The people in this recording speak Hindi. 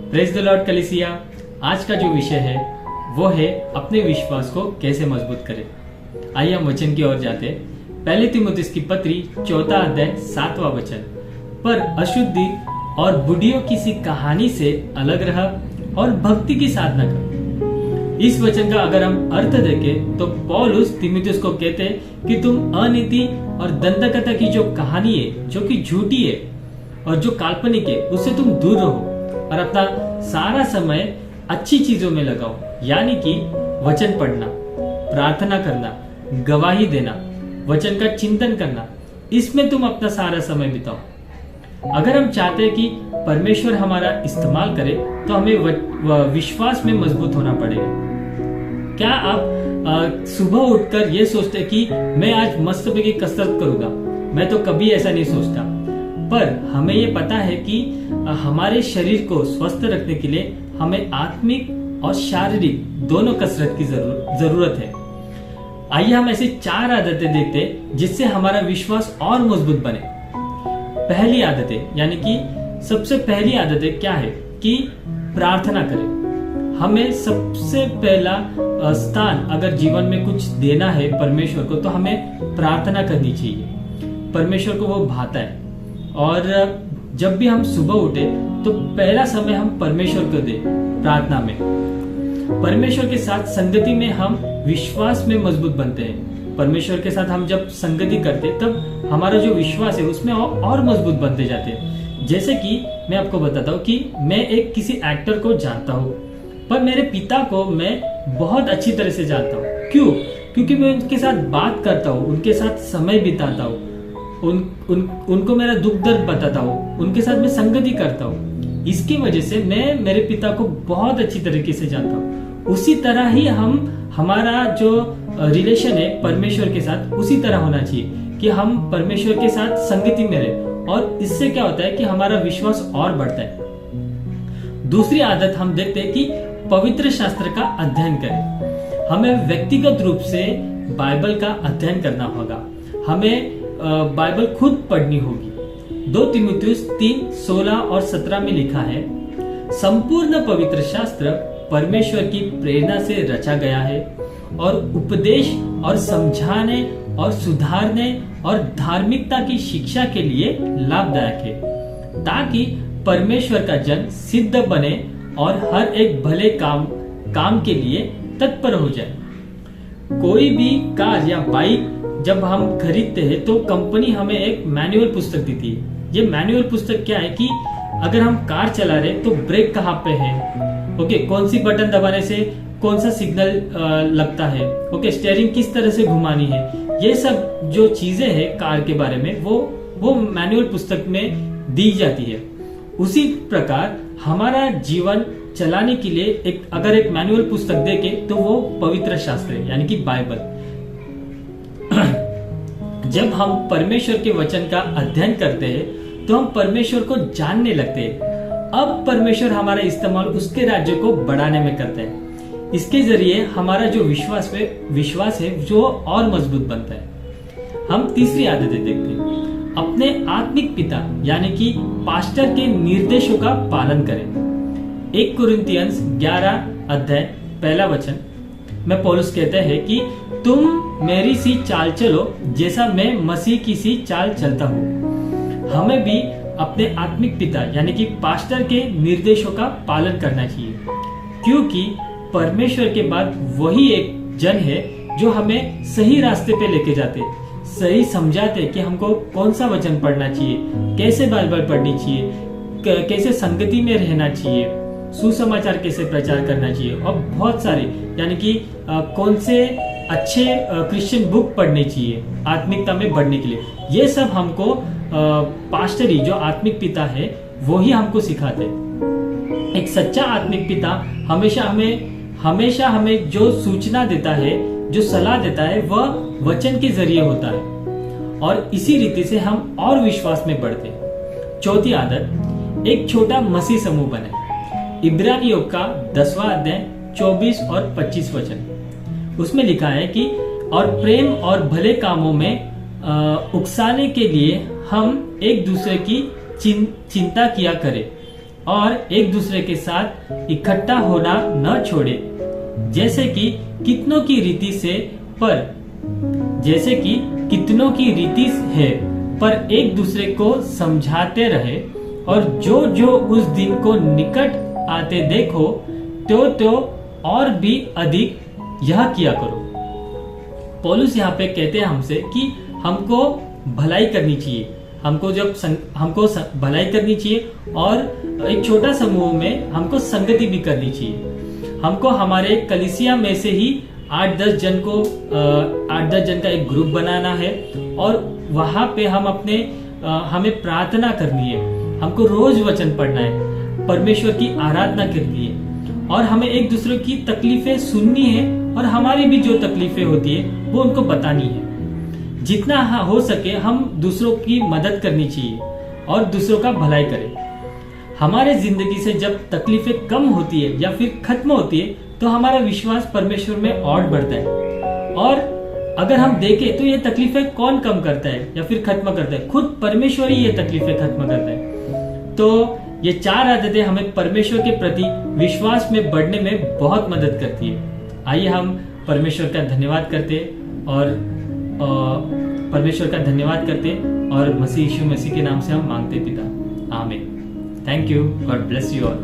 प्रेज द लॉर्ड कलीसिया। आज का जो विषय है वो है अपने विश्वास को कैसे मजबूत करें। आइए हम वचन की ओर जाते हैं। पहले तीमुथियुस की पत्री 4 अध्याय 7वां वचन, पर अशुद्धि और बुढ़ियों की सी कहानी से अलग रहा और भक्ति की साधना कर। इस वचन का अगर हम अर्थ देखें तो पौलुस तीमुथियुस को कहते हैं कि तुम अनीति और दंतकथा की जो कहानी है, जो कि झूठी है और जो काल्पनिक है, उससे तुम दूर रहो और अपना सारा समय अच्छी चीजों में लगाओ, यानी कि वचन पढ़ना, प्रार्थना करना, गवाही देना, वचन का चिंतन करना, इसमें तुम अपना सारा समय बिताओ। अगर हम चाहते हैं कि परमेश्वर हमारा इस्तेमाल करे तो हमें विश्वास में मजबूत होना पड़ेगा। क्या आप सुबह उठकर ये सोचते कि मैं आज मस्त पैकी कसरत करूंगा? मैं तो कभी ऐसा नहीं सोचता। पर हमें ये पता है कि हमारे शरीर को स्वस्थ रखने के लिए हमें आत्मिक और शारीरिक दोनों कसरत की जरूरत है। आइए हम ऐसी 4 आदतें देखते हैं जिससे हमारा विश्वास और मजबूत बने। पहली आदतें, यानी कि सबसे पहली आदतें क्या है कि प्रार्थना करें। हमें सबसे पहला स्थान अगर जीवन में कुछ देना है परमेश्वर को, तो हमें प्रार्थना करनी चाहिए। परमेश्वर को वो भाता है और जब भी हम सुबह उठे तो पहला समय हम परमेश्वर को दे प्रार्थना में। परमेश्वर के साथ संगति में हम विश्वास में मजबूत बनते हैं। परमेश्वर के साथ हम जब संगति करते तब हमारा जो विश्वास है उसमें और मजबूत बनते जाते हैं। जैसे कि मैं आपको बताता हूँ कि मैं एक किसी एक्टर को जानता हूँ, पर मेरे पिता को मैं बहुत अच्छी तरह से जानता हूँ। क्यों? क्योंकि मैं उनके साथ बात करता हूँ, उनके साथ समय बिताता हूँ, उनको मेरा दुख दर्द बताता हूँ, उनके साथ मैं संगति करता हूँ। इसकी वजह से मैं मेरे पिता को बहुत अच्छी तरीके से जानता हूँ। उसी तरह ही हमारा जो रिलेशन है परमेश्वर के साथ उसी तरह होना चाहिए कि हम परमेश्वर के साथ संगति में रहे, और इससे क्या होता है कि हमारा विश्वास और बढ़ता है। दूसरी आदत हम देखते हैं कि पवित्र शास्त्र का अध्ययन करें। हमें व्यक्तिगत रूप से बाइबल का अध्ययन करना होगा। हमें बाइबल खुद पढ़नी होगी। 2 तीमुथियुस 3:16 और 17 में लिखा है, संपूर्ण पवित्र शास्त्र परमेश्वर की प्रेरणा से रचा गया है और उपदेश और समझाने और सुधारने और धार्मिकता की शिक्षा के लिए लाभदायक है, ताकि परमेश्वर का जन सिद्ध बने और हर एक भले काम के लिए तत्पर हो जाए। कोई भी कार या बाइक जब हम खरीदते हैं तो कंपनी हमें एक मैनुअल पुस्तक देती है। ये मैनुअल पुस्तक क्या है कि अगर हम कार चला रहे तो ब्रेक कहाँ पे है, ओके, कौन सी बटन दबाने से कौन सा सिग्नल लगता है, ओके, स्टीयरिंग किस तरह से घुमानी है, ये सब जो चीजें हैं कार के बारे में वो मैनुअल पुस्तक में दी जाती है। उसी प्रकार हमारा जीवन चलाने के लिए अगर एक मैनुअल पुस्तक देके तो वो पवित्र शास्त्र है, यानी कि बाइबल। जब हम परमेश्वर के वचन का अध्ययन करते हैं तो हम परमेश्वर को जानने लगते हैं। अब परमेश्वर हमारा इस्तेमाल उसके राज्य को बढ़ाने में करते हैं। इसके जरिए हमारा जो विश्वास है जो और मजबूत बनता है। हम तीसरी आदतें देखते हैं। अपने आत्मिक पिता यानी कि पास्टर के निर्देशों का पालन करें। 1 कुरिन्थियंस 11 अध्याय 1 वचन में पौलुस कहते हैं कि तुम मेरी सी चाल चलो जैसा मैं मसीह की सी चाल चलता हूँ। हमें भी अपने आत्मिक पिता यानी कि पास्टर के निर्देशों का पालन करना चाहिए, क्योंकि परमेश्वर के बाद वही एक जन है जो हमें सही रास्ते पे लेके जाते, सही समझाते कि हमको कौन सा वचन पढ़ना चाहिए, कैसे बाइबल पढ़नी चाहिए, कैसे संगति में रहना चाहिए, सुसमाचार कैसे प्रचार करना चाहिए, और बहुत सारे यानी कि कौन से अच्छे क्रिश्चियन बुक पढ़ने चाहिए आत्मिकता में बढ़ने के लिए। ये सब हमको पास्टरी जो आत्मिक पिता है वो ही हमको सिखाते। एक सच्चा आत्मिक पिता हमेशा हमें जो सूचना देता है, जो सलाह देता है, वह वचन के जरिए होता है, और इसी रीति से हम और विश्वास में बढ़ते हैं। चौथी आदत, एक छोटा मसीह समूह बने। इब्रानियों का 10वां अध्याय 24 और 25 वचन, उसमें लिखा है कि और प्रेम और भले कामों में उकसाने के लिए हम एक दूसरे की चिंता किया करें। और एक दूसरे के साथ इकट्ठा होना न छोड़े, जैसे कि कितनों की रीति है, पर एक दूसरे को समझाते रहे, और जो जो उस दिन को निकट आते देखो तो और भी अधिक यह किया करो। पौलुस यहाँ पे कहते हैं हमसे कि हमको भलाई करनी चाहिए, हमको भलाई करनी चाहिए, और एक छोटा समूह में हमको संगति भी करनी चाहिए। हमको हमारे कलीसिया में से ही 8-10 जन का एक ग्रुप बनाना है, और वहां पे हमें प्रार्थना करनी है, हमको रोज वचन पढ़ना है, परमेश्वर की आराधना करनी है, और हमें एक दूसरे की तकलीफें सुननी है, और हमारी भी जो तकलीफें होती है वो उनको बतानी है। जितना हो सके हम दूसरों की मदद करनी चाहिए और दूसरों का भलाई करें। हमारे जिंदगी से जब तकलीफें कम होती है या फिर खत्म होती है तो हमारा विश्वास परमेश्वर में और बढ़ता है। और अगर हम देखें तो ये तकलीफें कौन कम करता है या फिर खत्म करता है? खुद परमेश्वर ही ये तकलीफें खत्म करता है। तो ये 4 आदतें हमें परमेश्वर के प्रति विश्वास में बढ़ने में बहुत मदद करती है। आइए हम परमेश्वर का धन्यवाद करते और मसीह यीशु मसीह के नाम से हम मांगते पिता, आमीन। Thank you, God bless you all.